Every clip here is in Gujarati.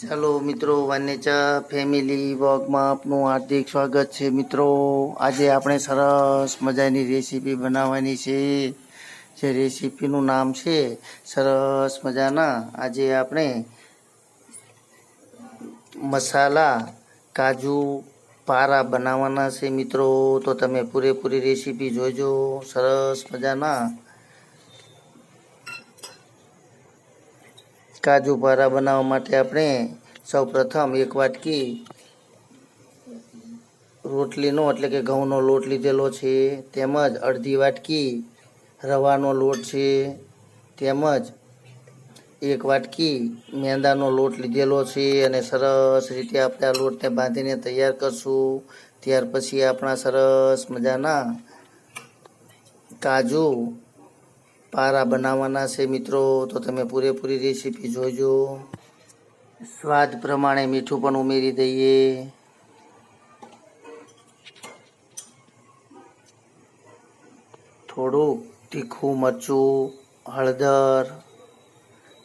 ચાલો મિત્રો, વાન્યચા ફેમિલી વ્લોગમાં આપનું હાર્દિક સ્વાગત છે. મિત્રો, આજે આપણે સરસ મજાની રેસીપી બનાવવાની છે. જે રેસીપીનું નામ છે સરસ મજાના આજે આપણે મસાલા કાજુ પારા બનાવવાના છે. મિત્રો, તો તમે પૂરેપૂરી રેસીપી જોજો. સરસ મજાના કાજુ પારા બનાવવા માટે આપણે સૌ પ્રથમ એક વાટકી રોટલીનો એટલે કે ઘઉંનો લોટ લીધેલો છે, તેમજ અડધી વાટકી રવાનો લોટ છે, તેમજ એક વાટકી મેંદાનો લોટ લીધેલો છે. અને સરસ રીતે આપણે આ લોટને બાંધીને તૈયાર કરશું. ત્યાર પછી આપણા સરસ મજાના કાજુ પારા બનાવવાના છે. મિત્રો, તો તમે પૂરેપૂરી રેસીપી જોજો. સ્વાદ પ્રમાણે મીઠું પણ ઉમેરી દઈએ. થોડુંક તીખું મરચું, હળદર,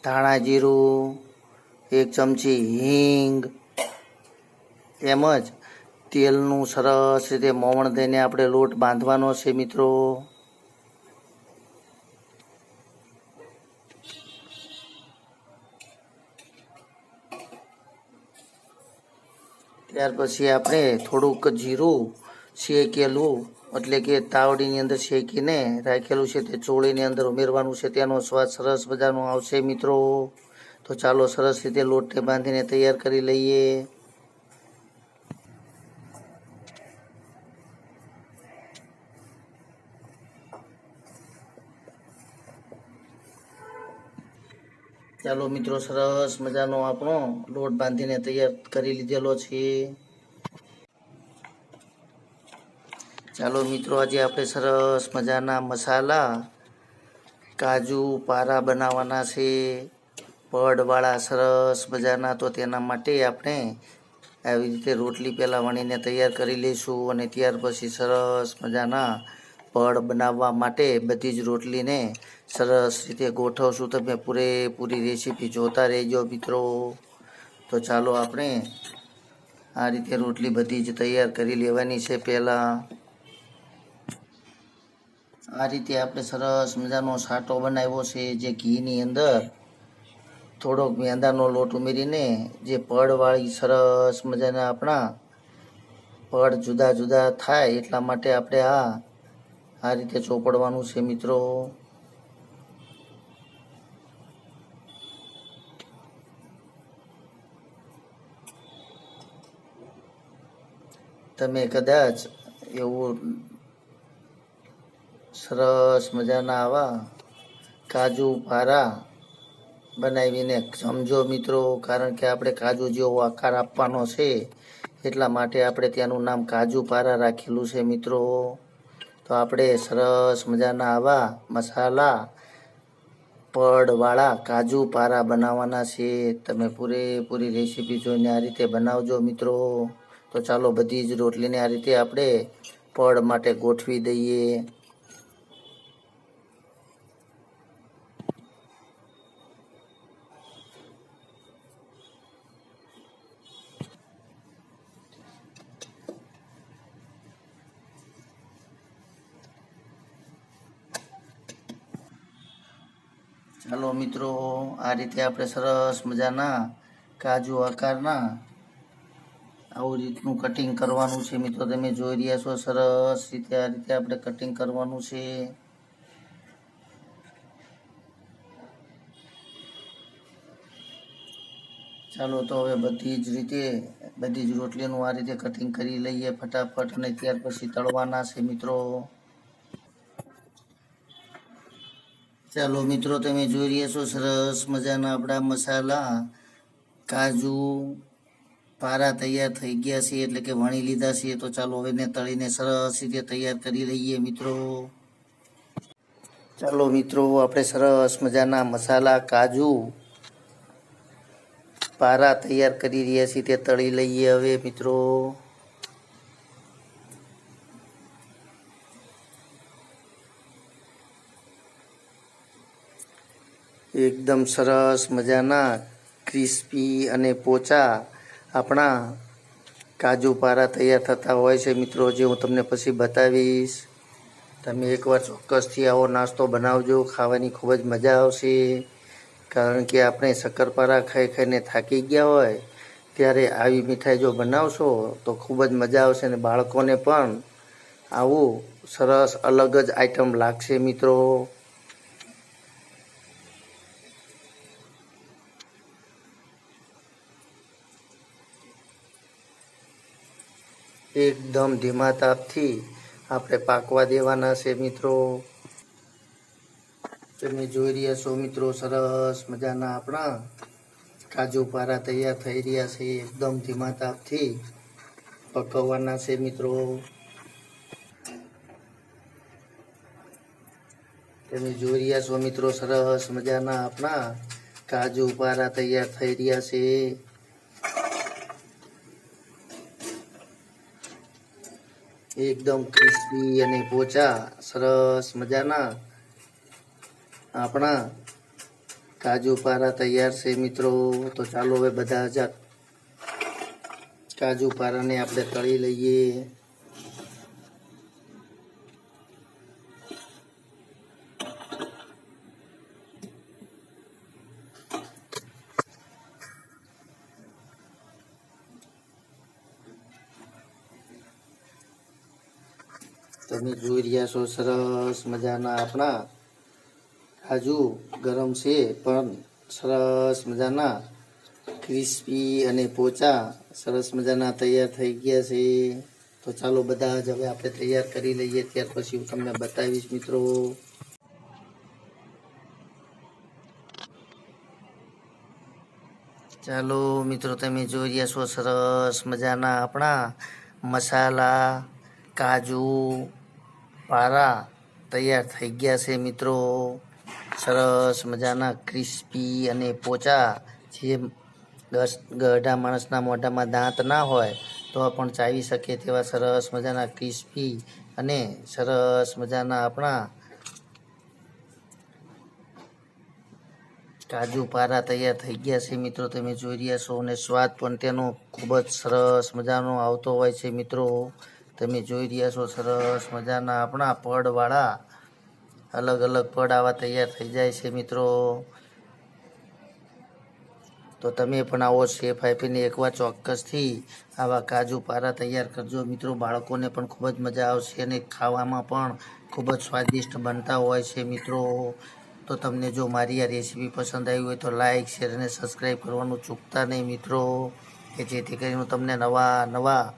ધાણા જીરું, એક ચમચી હિંગ, તેમજ તેલનું સરસ રીતે મોવણ દઈને આપણે લોટ બાંધવાનો છે. મિત્રો, ત્યાર પછી આપણે થોડુંક જીરું શેકેલું એટલે કે તાવડીની અંદર શેકીને રાખેલું છે તે ચોળીની અંદર ઉમેરવાનું છે. તેનો સ્વાદ સરસ મજાનો આવશે. મિત્રો, તો ચાલો સરસ રીતે લોટને બાંધીને તૈયાર કરી લઈએ. ચાલો મિત્રો, સરસ મજાનો આપણો લોટ બાંધીને તૈયાર કરી લીધેલો છે. ચાલો મિત્રો, આજે આપણે સરસ મજાના મસાલા કાજુ પારા બનાવવાના છે, પડવાળા સરસ મજાના. તો તેના માટે આપણે આવી રીતે રોટલી પહેલાં વણીને તૈયાર કરી લઈશું. અને ત્યાર પછી સરસ મજાના પડ બનાવવા માટે બધી જ રોટલીને સરસ રીતે ગોઠવશું. તમે પૂરેપૂરી રેસીપી જોતા રહેજો. મિત્રો, તો ચાલો આપણે આ રીતે રોટલી બધી જ તૈયાર કરી લેવાની છે. પહેલાં આ રીતે આપણે સરસ મજાનો સાટો બનાવ્યો છે, જે ઘીની અંદર થોડોક મેંદાનો લોટ ઉમેરીને જે પડવાળી સરસ મજાના આપણા પડ જુદા જુદા થાય એટલા માટે આપણે આ રીતે ચોપડવાનું છે. મિત્રો, તમે કદાચ એવું સરસ મજાના આવા કાજુ પારા બનાવીને સમજો. મિત્રો, કારણ કે આપણે કાજુ જેવો આકાર આપવાનો છે એટલા માટે આપણે ત્યાંનું નામ કાજુ પારા રાખેલું છે. મિત્રો, તો આપણે સરસ મજાના આવા મસાલા પડવાળા કાજુ પારા બનાવવાના છે. તમે પૂરેપૂરી રેસીપી જોઈને આ રીતે બનાવજો. મિત્રો, તો ચાલો બધી જ રોટલીને આ રીતે આપણે પડ માટે ગોઠવી દઈએ. ચાલો મિત્રો, આ રીતે આપણે સરસ મજાના કાજુ આકારના આવું રીતનું કટિંગ કરવાનું છે. મિત્રો, તમે જોઈ રહ્યા છો સરસ રીતે આ રીતે આપણે કટિંગ કરવાનું છે. ચાલો, તો હવે બધી જ રોટલીનું આ રીતે કટિંગ કરી લઈએ ફટાફટ. અને ત્યાર પછી તળવાના છે. મિત્રો, ચાલો મિત્રો, તમે જોઈ રહ્યા છો સરસ મજાના આપણા મસાલા કાજુ પારા તૈયાર થઈ ગયા છે, એટલે કે વણી લીધા છે. તો ચાલો હવે એને તળીને સરસ રીતે તૈયાર કરી લઈએ. મિત્રો, ચાલો મિત્રો, આપણે સરસ મજાના મસાલા કાજુ પારા તૈયાર કરી રહ્યા છીએ, તે તળી લઈએ હવે. મિત્રો, એકદમ સરસ મજાના ક્રિસ્પી અને પોચા આપણા કાજુ પારા તૈયાર થતા હોય છે મિત્રો, જે હું તમને પછી બતાવીશ. તમે એકવાર ચોક્કસથી આવો નાસ્તો બનાવજો, ખાવાની ખૂબ જ મજા આવશે. કારણ કે આપણે શક્કરપારા ખાઈ ખાઈને થાકી ગયા હોય ત્યારે આવી મીઠાઈ જો બનાવશો તો ખૂબ જ મજા આવશે અને બાળકોને પણ આવું સરસ અલગ જ આઈટમ લાગશે મિત્રો. એકદમ ધીમા તાપથી આપણે પાકવા દેવાના છે મિત્રો. તમે જોઈ રહ્યા છો મિત્રો, સરસ મજાના આપણા કાજુ પારા તૈયાર થઈ રહ્યા છે. એકદમ ધીમા તાપથી પકવવાના છે મિત્રો. તમે જોઈ રહ્યા છો મિત્રો, સરસ મજાના આપણા કાજુ પારા તૈયાર થઈ રહ્યા છે. એકદમ ક્રિસ્પી અને પોચા સરસ મજાના આપણા કાજુ પારા તૈયાર છે મિત્રો. તો ચાલો હવે બધા જ કાજુ પારાને આપણે તળી લઈએ. તમે જોઈ રહ્યા છો, સરસ મજાના આપણા કાજુ ગરમ છે પણ સરસ મજાના ક્રિસ્પી અને પોચા સરસ મજાના તૈયાર થઈ ગયા છે. તો ચાલો બધા જ હવે આપણે તૈયાર કરી લઈએ, ત્યાર પછી હું તમને બતાવીશ મિત્રો. ચાલો મિત્રો, તમે જોઈ રહ્યા છો, સરસ મજાના આપણા મસાલા કાજુ પારા તૈયાર થઈ ગયા છે મિત્રો. સરસ મજાના ક્રિસ્પી અને પોચા, જે ગઢા માણસના મોઢામાં દાંત ના હોય તો પણ ચાવી શકે તેવા સરસ મજાના ક્રિસ્પી અને સરસ મજાના આપણા કાજુ પારા તૈયાર થઈ ગયા છે મિત્રો. તમે જોઈ રહ્યા છો અને સ્વાદ પણ તેનો ખૂબ જ સરસ મજાનો આવતો હોય છે મિત્રો. તમે જોઈ રહ્યા છો, સરસ મજાના આપણા પડવાળા અલગ અલગ પડ આવા તૈયાર થઈ જાય છે મિત્રો. તો તમે પણ આવો શેફ આપીને એકવાર ચોક્કસથી આવા કાજુ પારા તૈયાર કરજો મિત્રો. બાળકોને પણ ખૂબ જ મજા આવશે અને ખાવામાં પણ ખૂબ જ સ્વાદિષ્ટ બનતા હોય છે મિત્રો. તો તમને જો મારી આ રેસીપી પસંદ આવી હોય તો લાઇક શેર અને સબસ્ક્રાઈબ કરવાનું ચૂકતા નહીં મિત્રો, કે જેથી કરીને હું તમને નવા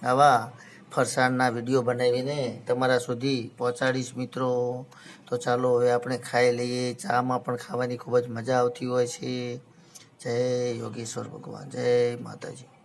આવા ફરસાણના વિડીયો બનાવીને તમારા સુધી પહોંચાડીશ મિત્રો. તો ચાલો હવે આપણે ખાઈ લઈએ. ચામાં પણ ખાવાની ખૂબ જ મજા આવતી હોય છે. જય યોગેશ્વર ભગવાન, જય માતાજી.